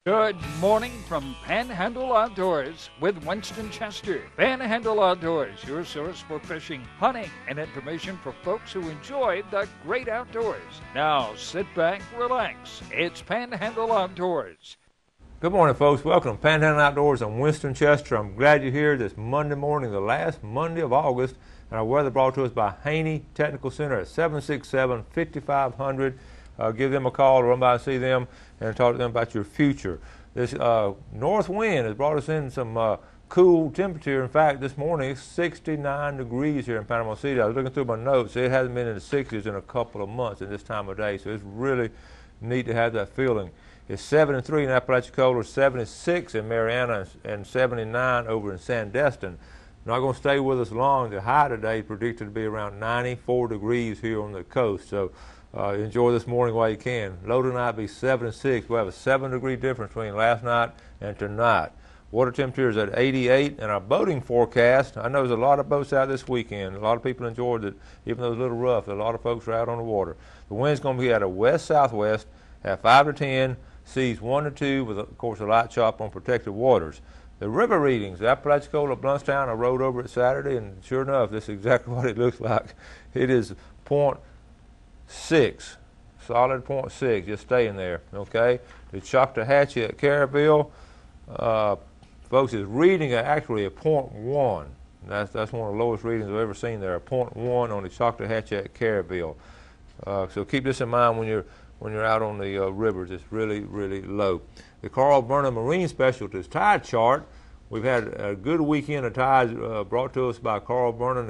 Good morning from Panhandle Outdoors with Winston Chester. Panhandle Outdoors, your source for fishing, hunting, and information for folks who enjoy the great outdoors. Now sit back, relax. It's Panhandle Outdoors. Good morning, folks. Welcome to Panhandle Outdoors. I'm Winston Chester. I'm glad you're here this Monday morning, the last Monday of August. And our weather brought to us by Haney Technical Center at 767-5500. Give them a call or run by and see them and talk to them about your future. This north wind has brought us in some cool temperature. In fact, this morning it's 69 degrees here in Panama City. I was looking through my notes. It hasn't been in the 60s in a couple of months at this time of day, so it's really neat to have that feeling. It's 73 in Apalachicola, 76 in Mariana, and 79 over in Sandestin. Not going to stay with us long. The high today is predicted to be around 94 degrees here on the coast. So enjoy this morning while you can. Low tonight will be 76. We'll have a 7-degree difference between last night and tonight. Water temperature is at 88. And our boating forecast, I know there's a lot of boats out this weekend. A lot of people enjoyed it, even though it was a little rough. A lot of folks are out on the water. The wind's going to be at a west-southwest at 5 to 10, seas 1 to 2, with, of course, a light chop on protected waters. The river readings, Apalachicola, Bluntstown, I rode over it Saturday, and sure enough, this is exactly what it looks like. It is .6, solid .6, just staying there, okay? The Choctawhatchee at Caryville, folks, is reading actually a .1. That's one of the lowest readings I've ever seen there, a .1 on the Choctawhatchee at Caryville. So keep this in mind when you're out on the rivers. It's really, really low. The Carl Burnham Marine Specialties tide chart. We've had a good weekend of tides brought to us by Carl Burnham.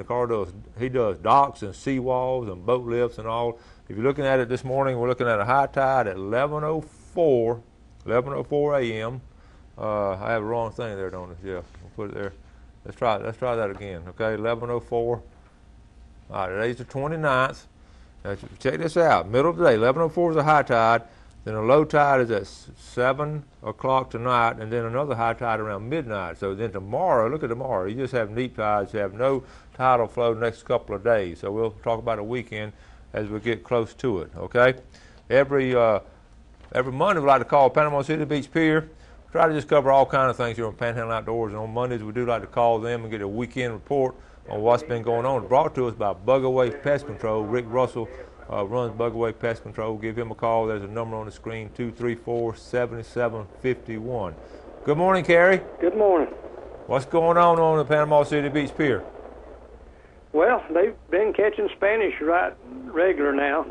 He does docks and seawalls and boat lifts and all. If you're looking at it this morning, we're looking at a high tide at 11:04 a.m. I have the wrong thing there, don't I? Yeah, we'll put it there. Let's try that again. Okay, 11:04. All right, today's the 29th. Now, check this out. Middle of the day, 11:04 is a high tide. Then a low tide is at 7 o'clock tonight, and then another high tide around midnight. So then tomorrow, look at tomorrow. You just have neap tides. You have no tidal flow the next couple of days. So we'll talk about a weekend as we get close to it, okay? Every Monday we like to call Panama City Beach Pier. Try to just cover all kinds of things here on Panhandle Outdoors. And on Mondays we do like to call them and get a weekend report on what's been going on. It's brought to us by Bugaway Pest Control. Rick Russell runs Bugaway Pest Control. Give him a call. There's a number on the screen, 234-7751. Good morning, Carrie. Good morning. What's going on the Panama City Beach Pier? Well, they've been catching Spanish right regular now,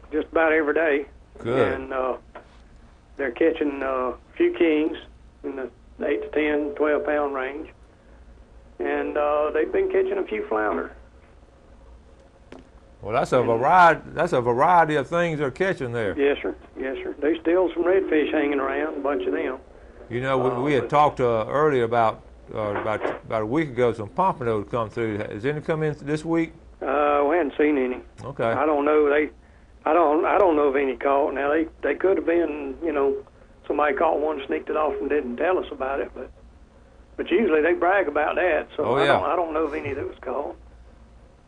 just about every day. Good. And they're catching a few kings in the 8 to 10, 12-pound range. And they've been catching a few flounder. Well, that's a variety of things they're catching there. Yes, sir. Yes, sir. There's still some redfish hanging around, a bunch of them. You know, we had talked earlier about a week ago some pompano had come through. Has any come in this week? We hadn't seen any. Okay. I don't know. I don't know of any caught. Now they could have been. You know, somebody caught one, sneaked it off, and didn't tell us about it. But usually they brag about that. So I don't know of any that was caught.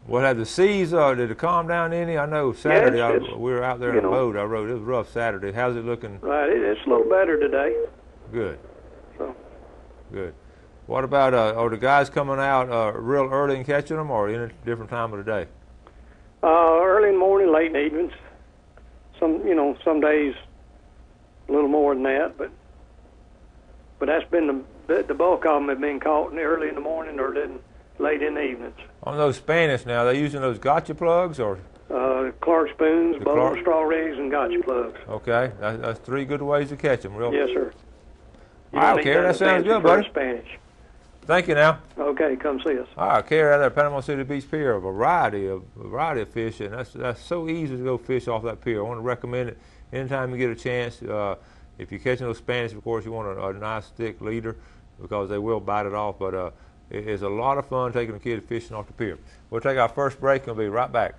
Well, have the seas, did it calm down any? I know Saturday we were out there in the boat. I rode. It was rough Saturday. How's it looking? Right, it's a little better today. Good. So. Good. What about, are the guys coming out real early and catching them, or in a different time of the day? Early in the morning, late in the evenings. Some days a little more than that, but that's been the bulk of them have been caught early in the morning or then late in the evenings. On those Spanish now, they using those gotcha plugs or? Clark spoons, bubble straw rigs, and gotcha plugs. Okay, that's 3 good ways to catch them. Real. Yes, sir. All right, Carrie, that sounds good, buddy. Spanish. Thank you now. Okay, come see us. All right, Carrie, out there at Panama City Beach Pier, a variety of fish, and that's so easy to go fish off that pier. I want to recommend it anytime you get a chance. If you're catching those Spanish, of course, you want a nice thick leader because they will bite it off, but it's a lot of fun taking the kids fishing off the pier. We'll take our first break and we'll be right back.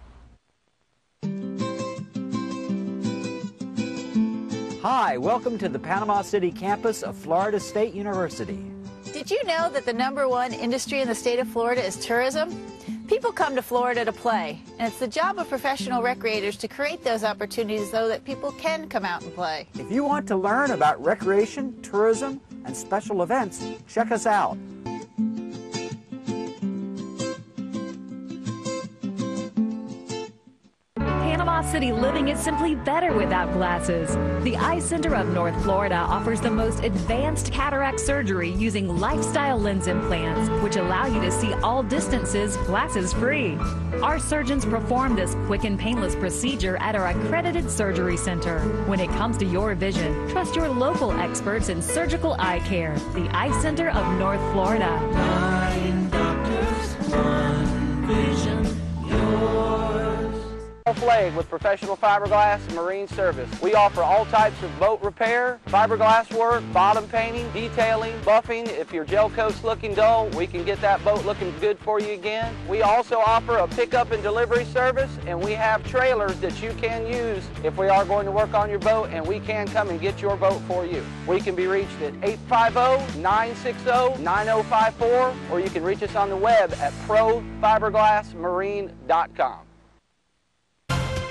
Hi, welcome to the Panama City campus of Florida State University. Did you know that the #1 industry in the state of Florida is tourism? People come to Florida to play, and it's the job of professional recreators to create those opportunities so that people can come out and play. If you want to learn about recreation, tourism, and special events, check us out. Panama City living is simply better without glasses. The Eye Center of North Florida offers the most advanced cataract surgery using lifestyle lens implants, which allow you to see all distances glasses-free. Our surgeons perform this quick and painless procedure at our accredited surgery center. When it comes to your vision, trust your local experts in surgical eye care. The Eye Center of North Florida. 9 doctors, 1 vision, yours. Flag with Professional Fiberglass and Marine Service. We offer all types of boat repair, fiberglass work, bottom painting, detailing, buffing. If your gel coat's looking dull, we can get that boat looking good for you again. We also offer a pickup and delivery service, and we have trailers that you can use if we are going to work on your boat, and we can come and get your boat for you. We can be reached at 850-960-9054, or you can reach us on the web at profiberglassmarine.com.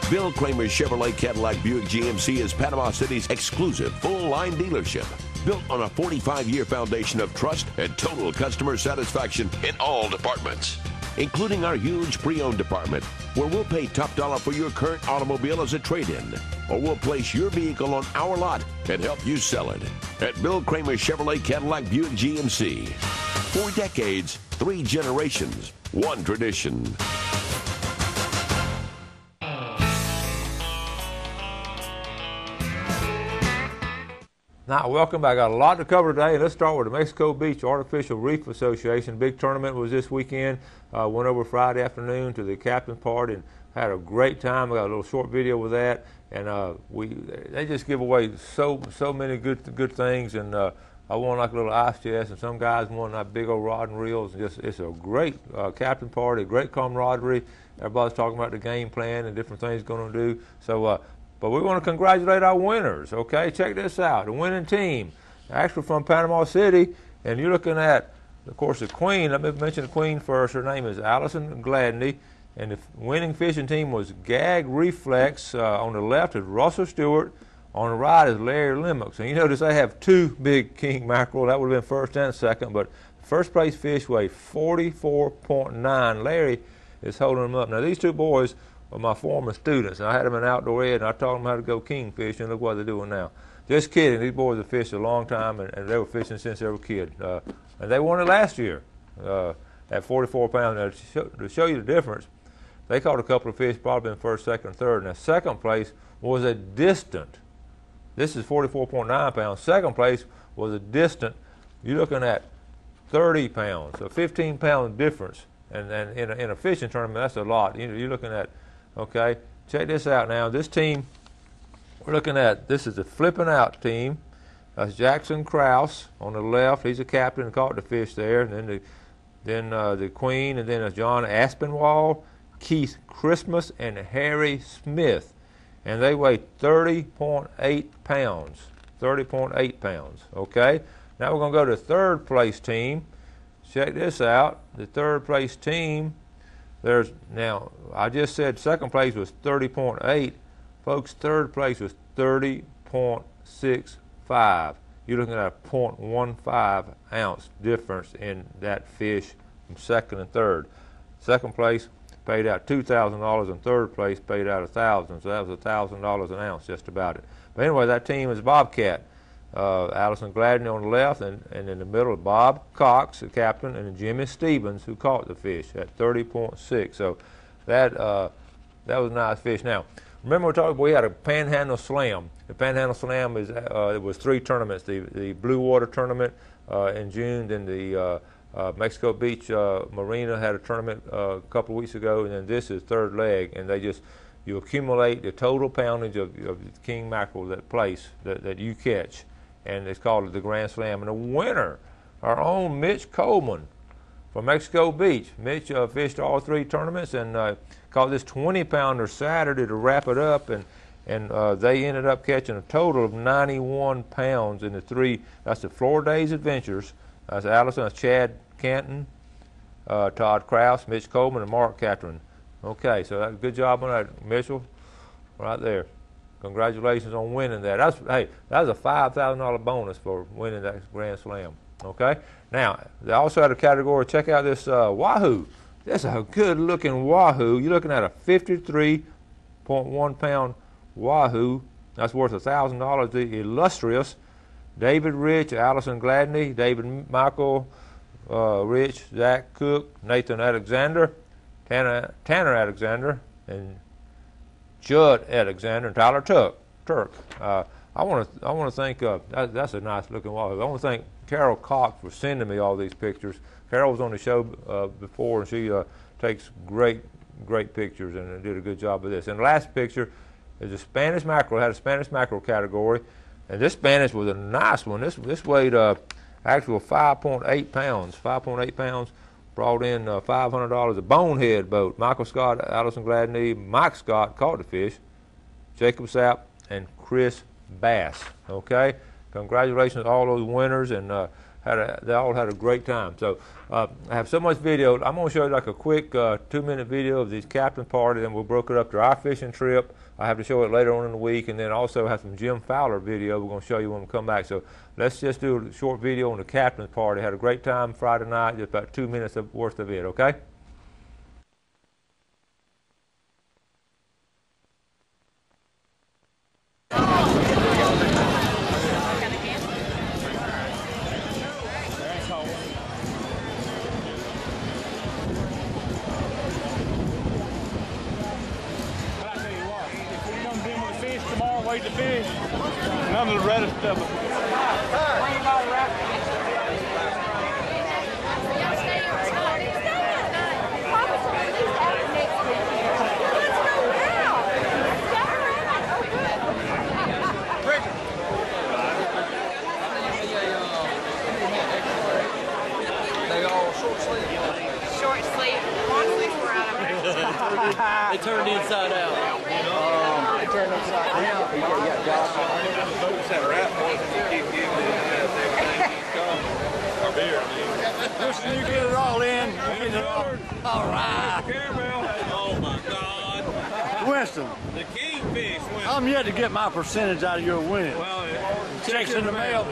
Bill Kramer Chevrolet Cadillac Buick GMC is Panama City's exclusive full-line dealership, built on a 45-year foundation of trust and total customer satisfaction in all departments, including our huge pre-owned department, where we'll pay top dollar for your current automobile as a trade-in, or we'll place your vehicle on our lot and help you sell it. At Bill Kramer Chevrolet Cadillac Buick GMC. 4 decades, 3 generations, 1 tradition. Now, welcome. I got a lot to cover today, and let's start with the Mexico Beach Artificial Reef Association. Big tournament was this weekend. Went over Friday afternoon to the captain's party and had a great time. I got a little short video with that, and they just give away so many good things. And I won like a little ice chest, and some guys won like big old rod and reels. And it's a great captain party, great camaraderie. Everybody's talking about the game plan and different things going to do. So. But we want to congratulate our winners, okay? Check this out. The winning team, actually from Panama City, and you're looking at, of course, the queen. Let me mention the queen first. Her name is Allison Gladney, and the winning fishing team was Gag Reflex. On the left is Russell Stewart. On the right is Larry Limmox. And you notice they have 2 big king mackerel. That would have been first and second, but first place fish weighed 44.9. Larry is holding them up. Now, these 2 boys were my former students, and I had them in outdoor ed, and I taught them how to go king fishing. Look what they're doing now. Just kidding. These boys have fished a long time, and they were fishing since they were a kid. And they won it last year at 44 pounds. Now, to show you the difference, they caught a couple of fish, probably in first, second, third. Now, second place was a distant. This is 44.9 pounds. Second place was a distant. You're looking at 30 pounds, a 15-pound difference. And in a fishing tournament, that's a lot. You're looking at, okay, check this out now. This team, we're looking at, this is the flipping out team. That's Jackson Krause on the left. He's a captain and caught the fish there. And then the queen, and then John Aspinwall, Keith Christmas, and Harry Smith. And they weigh 30.8 pounds. 30.8 pounds, okay? Now we're going to go to the third place team. Check this out. The third place team, now I just said second place was 30.8. Folks, third place was 30.65. You're looking at a 0.15 ounce difference in that fish from second and third. Second place paid out $2,000, and third place paid out $1,000. So that was $1,000 an ounce, just about it. But anyway, that team is Bobcat. Allison Gladney on the left, and in the middle Bob Cox, the captain, and Jimmy Stevens, who caught the fish at 30.6. So that was a nice fish. Now, remember we had a Panhandle Slam. The Panhandle Slam it was 3 tournaments: the Blue Water tournament in June, then the Mexico Beach Marina had a tournament a couple of weeks ago, and then this is third leg, and you accumulate the total poundage of king mackerel that you catch. And it's called the Grand Slam. And the winner, our own Mitch Coleman from Mexico Beach. Mitch fished all 3 tournaments and caught this 20-pounder Saturday to wrap it up. And they ended up catching a total of 91 pounds in the 3. That's the Florida Days Adventures. That's Allison, that's Chad Canton, Todd Krause, Mitch Coleman, and Mark Catron. Okay, so good job on that, Mitchell, right there. Congratulations on winning that. That was a $5,000 bonus for winning that Grand Slam. Okay, now they also had a category. Check out this Wahoo. That's a good-looking Wahoo. You're looking at a 53.1-pound Wahoo. That's worth $1,000. The illustrious David Rich, Allison Gladney, David Michael Rich, Zach Cook, Nathan Alexander, Tanner Alexander, and Judd Alexander, and Tyler Turk. I want to thank that's a nice looking Wahoo. I want to thank Carol Cox for sending me all these pictures. Carol was on the show before, and she takes great pictures and did a good job of this. And the last picture is a Spanish mackerel. It had a Spanish mackerel category, and this Spanish was a nice one. This weighed actual 5.8 pounds. 5.8 pounds. Brought in $500. A bonehead boat. Michael Scott, Allison Gladney, Mike Scott caught the fish. Jacob Sapp and Chris Bass. Okay, congratulations to all those winners, and they all had a great time. So I have so much video. I'm going to show you like a quick 2-minute video of these captain party, then we'll break it up to our fishing trip. I have to show it later on in the week, and then also have some Jim Fowler video we're going to show you when we come back. So let's just do a short video on the captain's party. Had a great time Friday night, just about 2 minutes worth of it, okay? Wait to fish. None of the reddest of them. They all short sleeve. Short sleeve. Long sleeves were out of it. They turned inside out. They turned inside out. Listen, you get it all in. All right. Oh my God. Winston. The kingfish. I'm yet to get my percentage out of your win. Well, checks in the mail.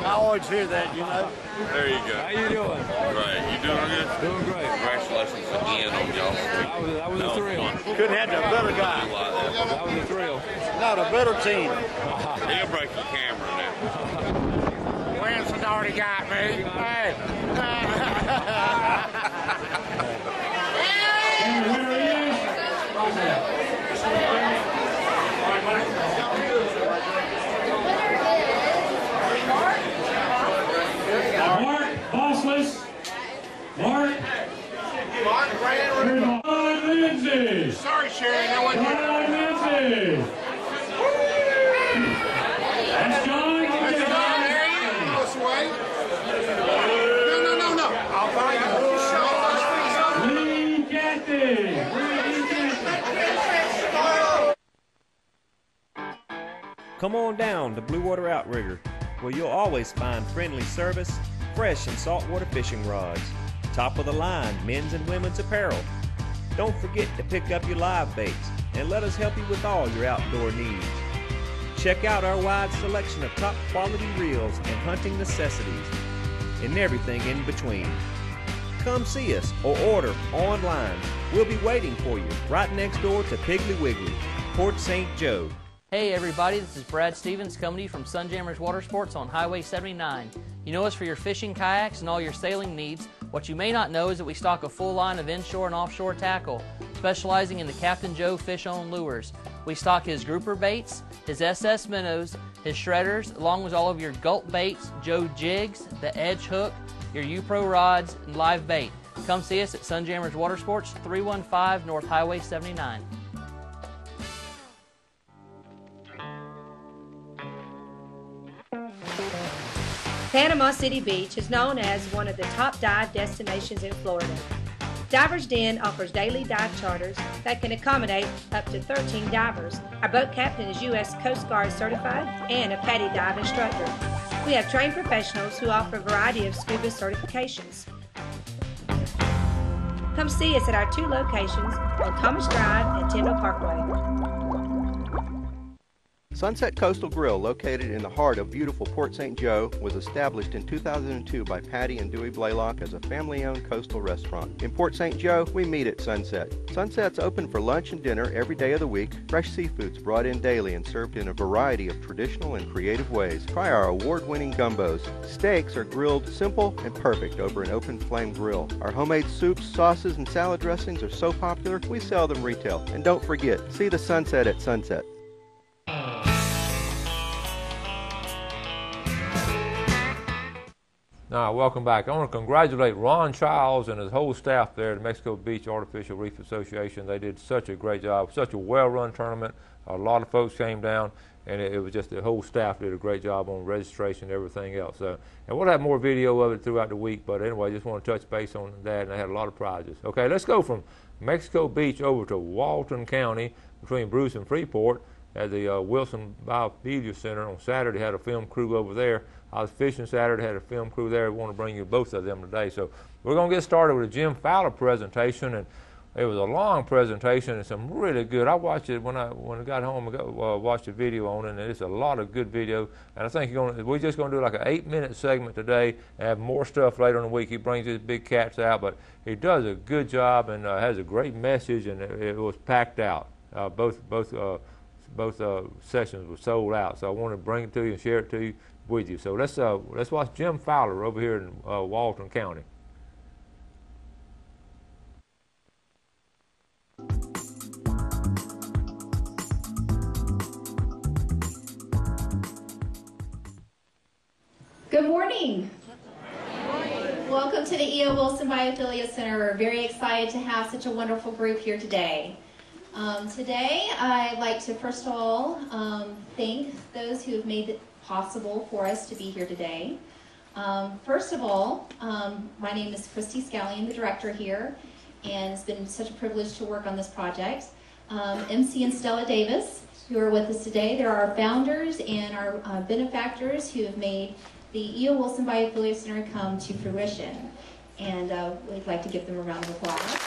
I always hear that, you know. There you go. How you doing? Great. You doing good? Doing great. Congratulations again on y'all. That was a thrill. Couldn't have had a better guy. That was a thrill. Not a better team. He'll break your camera now. Winston already got me. Hey. Mark Bossless. Mark Lindsay. Sorry, Sherry. No one John Lindsay. That's John. That's John. There you go. This way. No. I'll find you. Lee Cathy. Come on down to Blue Water Outrigger, where you'll always find friendly service, fresh and saltwater fishing rods, top of the line men's and women's apparel. Don't forget to pick up your live baits and let us help you with all your outdoor needs. Check out our wide selection of top quality reels and hunting necessities and everything in between. Come see us or order online. We'll be waiting for you right next door to Piggly Wiggly, Port St. Joe. Hey everybody, this is Brad Stevens coming to you from Sunjammers Water Sports on Highway 79. You know us for your fishing kayaks and all your sailing needs. What you may not know is that we stock a full line of inshore and offshore tackle, specializing in the Captain Joe fish-on lures. We stock his grouper baits, his SS minnows, his shredders, along with all of your gulp baits, Joe jigs, the edge hook, your U-Pro rods, and live bait. Come see us at Sunjammers Water Sports, 315 North Highway 79. Panama City Beach is known as one of the top dive destinations in Florida. Divers Den offers daily dive charters that can accommodate up to 13 divers. Our boat captain is U.S. Coast Guard certified and a PADI dive instructor. We have trained professionals who offer a variety of scuba certifications. Come see us at our 2 locations on Thomas Drive and Tyndall Parkway. Sunset Coastal Grill, located in the heart of beautiful Port St. Joe, was established in 2002 by Patty and Dewey Blaylock as a family-owned coastal restaurant. In Port St. Joe, we meet at Sunset. Sunset's open for lunch and dinner every day of the week. Fresh seafood's brought in daily and served in a variety of traditional and creative ways. Try our award-winning gumbos. Steaks are grilled simple and perfect over an open flame grill. Our homemade soups, sauces, and salad dressings are so popular, we sell them retail. And don't forget, see the sunset at Sunset. Now, welcome back. I want to congratulate Ron Childs and his whole staff there at the Mexico Beach Artificial Reef Association. They did such a great job, such a well-run tournament. A lot of folks came down, and it was just the whole staff did a great job on registration and everything else. And we'll have more video of it throughout the week, but anyway, I just want to touch base on that, and they had a lot of prizes. Okay, let's go from Mexico Beach over to Walton County between Bruce and Freeport at the Wilson Biophobia Center. On Saturday, had a film crew over there. I was fishing Saturday, had a film crew there. We want to bring you both of them today. So we're going to get started with a Jim Fowler presentation, and it was a long presentation and some really good. I watched it when I got home and watched a video on it, and it's a lot of good video. And I think we're just going to do like an 8-minute segment today and have more stuff later in the week. He brings his big cats out, but he does a good job and has a great message, and it was packed out. Both sessions were sold out, so I want to bring it to you and share it to you with you. So let's watch Jim Fowler over here in Walton County. Good morning. Welcome to the E.O. Wilson Biophilia Center. We're very excited to have such a wonderful group here today. Today, I'd like to first of all thank those who have made it possible for us to be here today. First of all, my name is Christy Scallion, the director here, and it's been such a privilege to work on this project. MC and Stella Davis, who are with us today, they're our founders and our benefactors who have made the E.O. Wilson Biophilia Center come to fruition. And we'd like to give them a round of applause.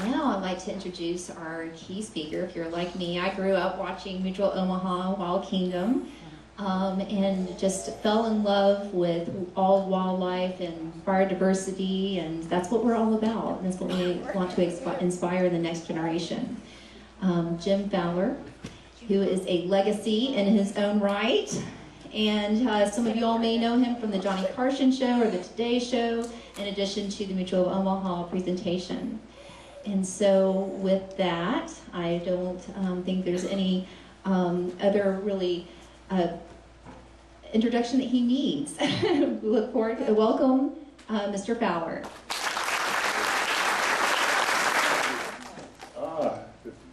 Now I'd like to introduce our key speaker. If you're like me, I grew up watching Mutual Omaha, Wild Kingdom, and just fell in love with all wildlife and biodiversity, and that's what we're all about. And that's what we want to inspire the next generation. Jim Fowler, who is a legacy in his own right, and some of you all may know him from the Johnny Carson Show or the Today Show, in addition to the Mutual Omaha presentation. And so with that, I don't think there's any other really introduction that he needs. We look forward to welcome Mr. Fowler.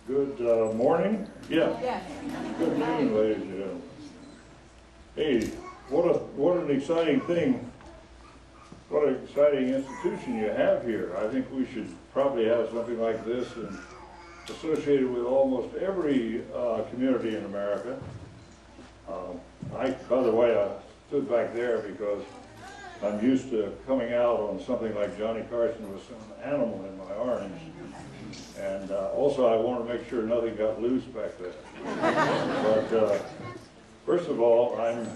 Good morning. Yeah. Yes. Good evening, ladies and gentlemen. Hey, what an exciting thing. What an exciting institution you have here. I think we should probably have something like this and associated with almost every community in America. By the way, I stood back there because I'm used to coming out on something like Johnny Carson with some animal in my arms. And also I want to make sure nothing got loose back there. But first of all, I'm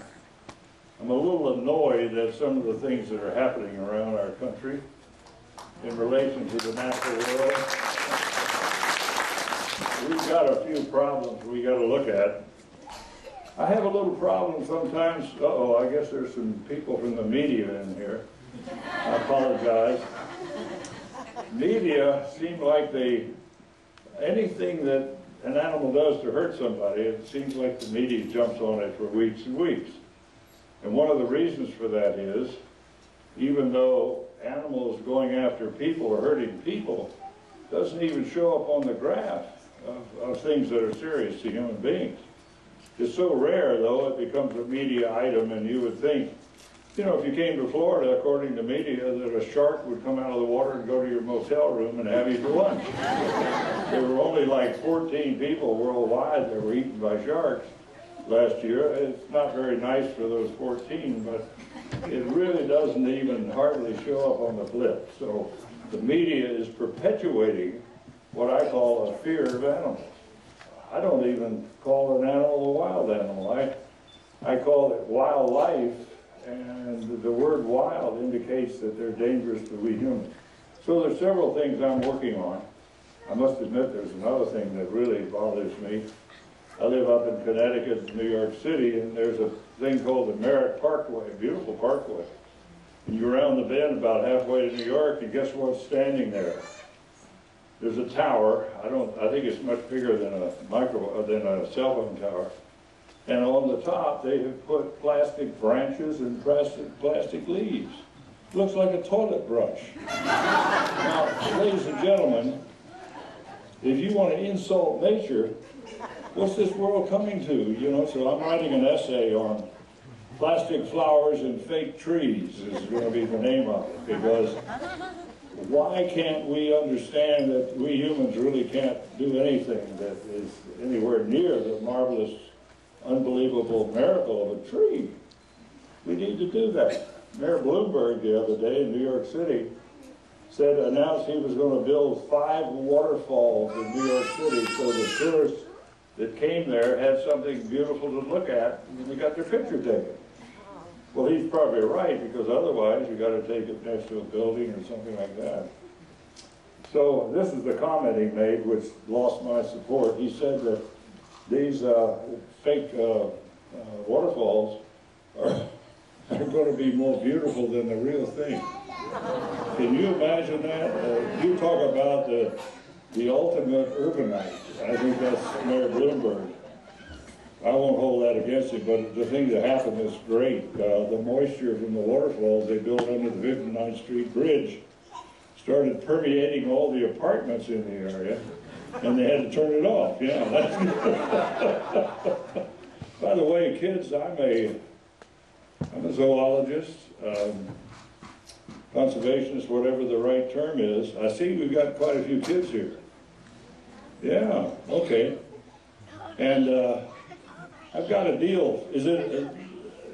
a little annoyed at some of the things that are happening around our country in relation to the natural world. We've got a few problems we got to look at. I have a little problem sometimes. I guess there's some people from the media in here. I apologize. Media seem like anything that an animal does to hurt somebody, it seems like the media jumps on it for weeks and weeks. And one of the reasons for that is, even though animals going after people or hurting people doesn't even show up on the graph of things that are serious to human beings. It's so rare, though, it becomes a media item, and you would think, you know, if you came to Florida, according to media, that a shark would come out of the water and go to your motel room and have you for lunch. There were only like 14 people worldwide that were eaten by sharks last year. It's not very nice for those 14, but it really doesn't even hardly show up on the blip. So the media is perpetuating what I call a fear of animals. I don't even call an animal a wild animal. I call it wildlife, and the word wild indicates that they're dangerous to we humans. So there's several things I'm working on. I must admit there's another thing that really bothers me. I live up in Connecticut, New York City, and there's a thing called the Merritt Parkway, a beautiful parkway. And you're around the bend about halfway to New York, and guess what's standing there? There's a tower. I think it's much bigger than a cell phone tower. And on the top, they have put plastic branches and plastic leaves. Looks like a toilet brush. Now, ladies and gentlemen, if you want to insult nature, what's this world coming to? You know, so I'm writing an essay on plastic flowers and fake trees is going to be the name of it, because why can't we understand that we humans really can't do anything that is anywhere near the marvelous, unbelievable miracle of a tree? We need to do that. Mayor Bloomberg the other day in New York City announced he was going to build 5 waterfalls in New York City so the tourists that came there had something beautiful to look at when they got their picture taken. Well, he's probably right, because otherwise you got to take it next to a building or something like that. So this is the comment he made, which lost my support. He said that these fake waterfalls are going to be more beautiful than the real thing. Can you imagine that? You talk about the ultimate urbanite. I think that's Mayor Bloomberg. I won't hold that against him, but the thing that happened is great. The moisture from the waterfalls they built under the 59th Street Bridge started permeating all the apartments in the area, and they had to turn it off. Yeah. By the way, kids, I'm a zoologist, conservationist, whatever the right term is. I see we've got quite a few kids here. Yeah, okay. And I've got a deal.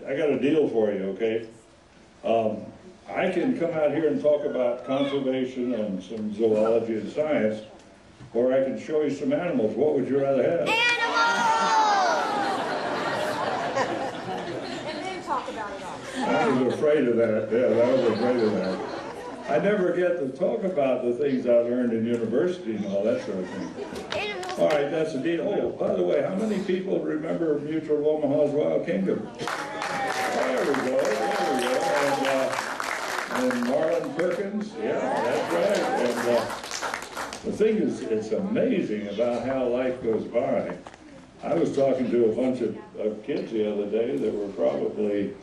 I got a deal for you, okay? I can come out here and talk about conservation and some zoology and science, or I can show you some animals. What would you rather have? And then talk about it all. I was afraid of that. Yeah, I was afraid of that. I never get to talk about the things I learned in university and all that sort of thing. All right, that's a deal. Oh, by the way, how many people remember Mutual Omaha's Wild Kingdom? There we go, there we go. And Marlon Perkins, yeah, that's right. And the thing is, it's amazing about how life goes by. I was talking to a bunch of kids the other day that were probably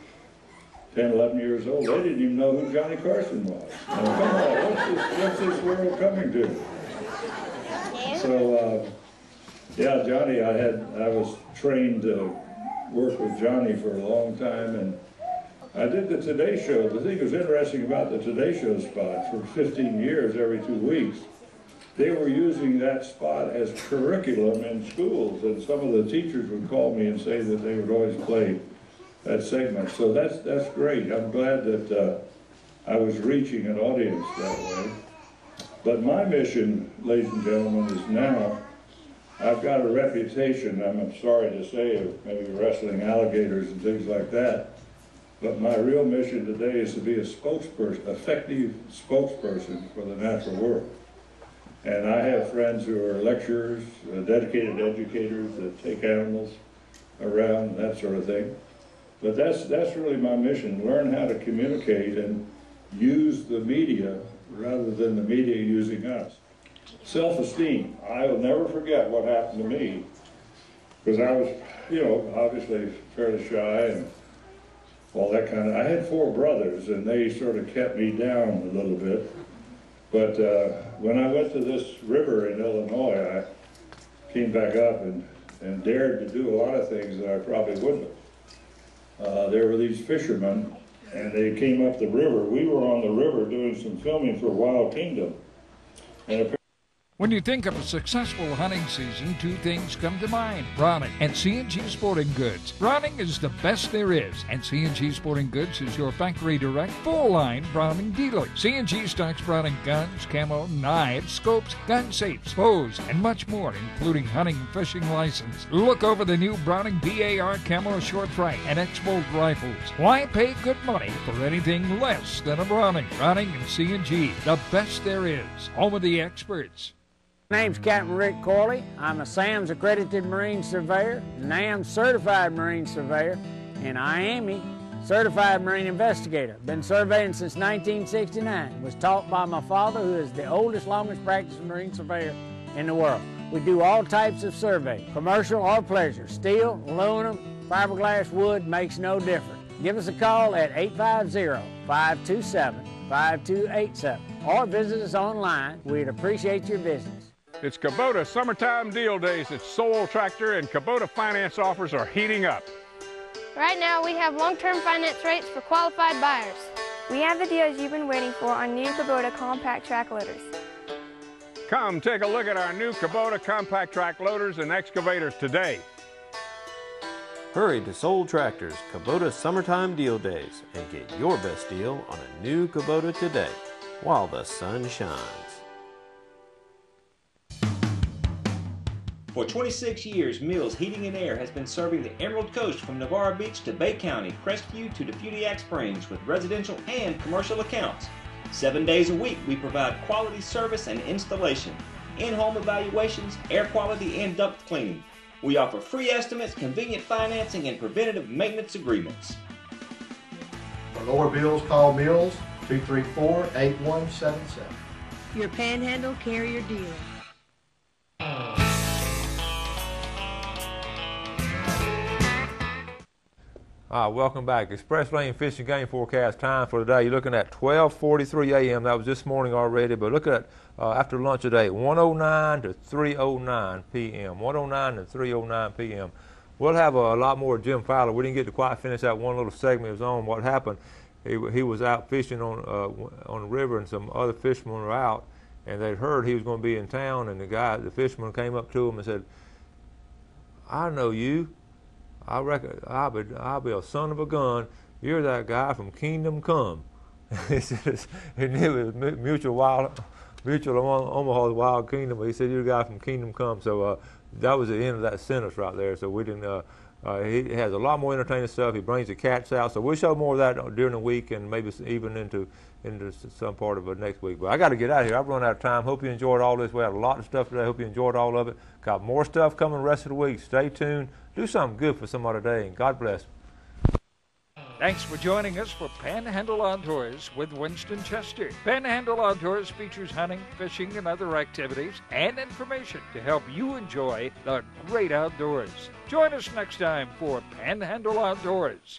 10, 11 years old. They didn't even know who Johnny Carson was. Now, come on, what's this world coming to? So, yeah, Johnny, I was trained to work with Johnny for a long time, and I did the Today Show. The thing that was interesting about the Today Show spot, for 15 years, every 2 weeks, they were using that spot as curriculum in schools, and some of the teachers would call me and say that they would always play that segment. So that's great. I'm glad that I was reaching an audience that way. But my mission, ladies and gentlemen, is now, I've got a reputation, I'm sorry to say, of maybe wrestling alligators and things like that, but my real mission today is to be a spokesperson, effective spokesperson for the natural world. And I have friends who are lecturers, dedicated educators that take animals around, that sort of thing. But that's really my mission, learn how to communicate and use the media rather than the media using us. Self-esteem. I will never forget what happened to me, because I was, you know, obviously fairly shy and all that kind of, I had 4 brothers and they sort of kept me down a little bit. But when I went to this river in Illinois, I came back up and dared to do a lot of things that I probably wouldn't have. There were these fishermen, and they came up the river. We were on the river doing some filming for Wild Kingdom. And When you think of a successful hunting season, two things come to mind: Browning and C&G Sporting Goods. Browning is the best there is, and C&G Sporting Goods is your factory direct, full-line Browning dealer. C&G stocks Browning guns, camo, knives, scopes, gun safes, bows, and much more, including hunting and fishing license. Look over the new Browning BAR camo short frame and X-Bolt rifles. Why pay good money for anything less than a Browning? Browning and C&G, the best there is. Home of the experts. My name's Captain Rick Corley. I'm a SAMS accredited Marine Surveyor, NAM certified Marine Surveyor, and IAME certified Marine Investigator. Been surveying since 1969. Was taught by my father, who is the oldest, longest practicing Marine Surveyor in the world. We do all types of survey, commercial or pleasure. Steel, aluminum, fiberglass, wood, makes no difference. Give us a call at 850-527-5287 or visit us online. We'd appreciate your business. It's Kubota Summertime Deal Days at Sowell Tractor, and Kubota finance offers are heating up. Right now, we have long-term finance rates for qualified buyers. We have the deals you've been waiting for on new Kubota compact track loaders. Come take a look at our new Kubota compact track loaders and excavators today. Hurry to Sowell Tractor's Kubota Summertime Deal Days and get your best deal on a new Kubota today while the sun shines. For 26 years, Mills Heating and Air has been serving the Emerald Coast from Navarre Beach to Bay County, Crestview to Defutiac Springs with residential and commercial accounts. 7 days a week, we provide quality service and installation, in-home evaluations, air quality, and duct cleaning. We offer free estimates, convenient financing, and preventative maintenance agreements. For lower bills, call Mills 234-8177. Your Panhandle carrier dealer. Welcome back. Express Lane Fishing Game Forecast time for today. You're looking at 12:43 a.m. That was this morning already, but look at after lunch today, 1:09 to 3:09 p.m. 1:09 to 3:09 p.m. We'll have a lot more of Jim Fowler. We didn't get to quite finish that one little segment he was on. What happened? He was out fishing on the river, and some other fishermen were out, and they'd heard he was going to be in town, and the fisherman came up to him and said, "I know you. I reckon I'll be a son of a gun. You're that guy from Kingdom Come." He said he knew it was Mutual Omaha's Wild Kingdom, but he said, "You're the guy from Kingdom Come." So that was the end of that sentence right there. So we didn't. He has a lot more entertaining stuff. He brings the cats out. So we'll show more of that during the week and maybe even into some part of it next week. But I got to get out of here. I've run out of time. Hope you enjoyed all this. We had a lot of stuff today. Hope you enjoyed all of it. Got more stuff coming the rest of the week. Stay tuned. Do something good for somebody today, and God bless. Thanks for joining us for Panhandle Outdoors with Winston Chester. Panhandle Outdoors features hunting, fishing, and other activities and information to help you enjoy the great outdoors. Join us next time for Panhandle Outdoors.